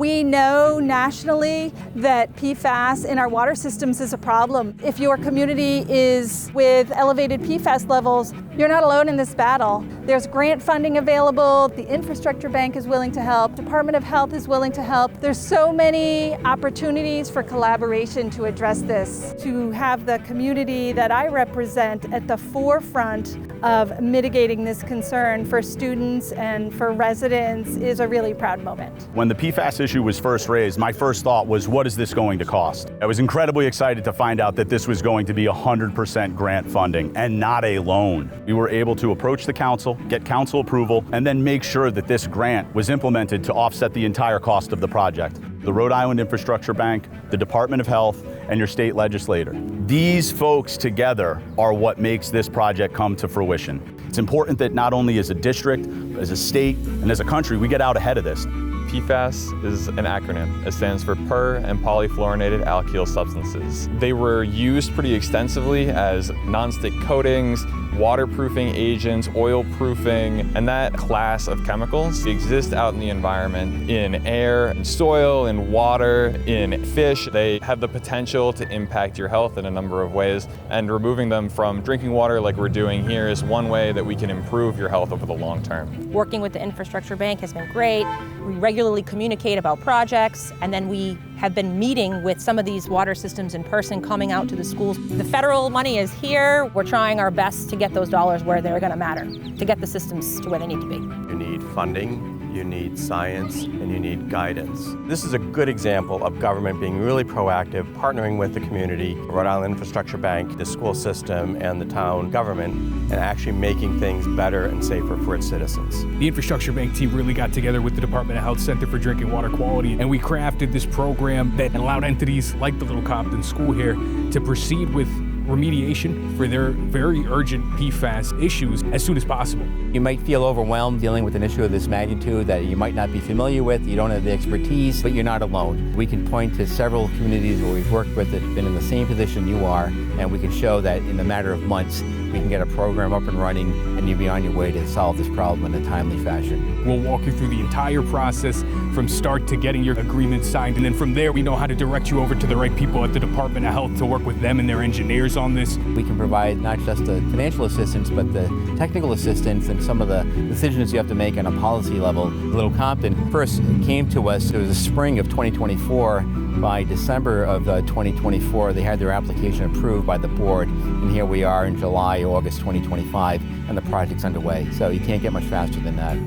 We know nationally that PFAS in our water systems is a problem. If your community is with elevated PFAS levels, you're not alone in this battle. There's grant funding available. The Infrastructure Bank is willing to help. Department of Health is willing to help. There's so many opportunities for collaboration to address this. To have the community that I represent at the forefront of mitigating this concern for students and for residents is a really proud moment. When the PFAS issue was first raised, my first thought was, what is this going to cost? I was incredibly excited to find out that this was going to be 100% grant funding and not a loan. We were able to approach the council, get council approval, and then make sure that this grant was implemented to offset the entire cost of the project. The Rhode Island Infrastructure Bank, the Department of Health, and your state legislator. These folks together are what makes this project come to fruition. It's important that not only as a district, as a state, and as a country, we get out ahead of this. PFAS is an acronym. It stands for per and polyfluorinated alkyl substances. They were used pretty extensively as nonstick coatings, waterproofing agents, oil proofing, and that class of chemicals exist out in the environment, in air, in soil, in water, in fish. They have the potential to impact your health in a number of ways, and removing them from drinking water like we're doing here is one way that we can improve your health over the long term. Working with the Infrastructure Bank has been great. We regularly communicate about projects, and then we have been meeting with some of these water systems in person, coming out to the schools. The federal money is here. We're trying our best to get those dollars where they're going to matter, to get the systems to where they need to be. You need funding, you need science, and you need guidance. This is a good example of government being really proactive, partnering with the community, Rhode Island Infrastructure Bank, the school system, and the town government, and actually making things better and safer for its citizens. The Infrastructure Bank team really got together with the Department of Health Center for Drinking Water Quality, and we crafted this program that allowed entities like the Little Compton School here to proceed with remediation for their very urgent PFAS issues as soon as possible. You might feel overwhelmed dealing with an issue of this magnitude that you might not be familiar with, you don't have the expertise, but you're not alone. We can point to several communities where we've worked with that have been in the same position you are, and we can show that in a matter of months we can get a program up and running and you'll be on your way to solve this problem in a timely fashion. We'll walk you through the entire process from start to getting your agreement signed, and then from there we know how to direct you over to the right people at the Department of Health to work with them and their engineers on this. We can provide not just the financial assistance, but the technical assistance and some of the decisions you have to make on a policy level. Little Compton first came to us, it was the spring of 2024. By December of 2024, they had their application approved by the board, and here we are in July, August 2025, and the project's underway. So you can't get much faster than that.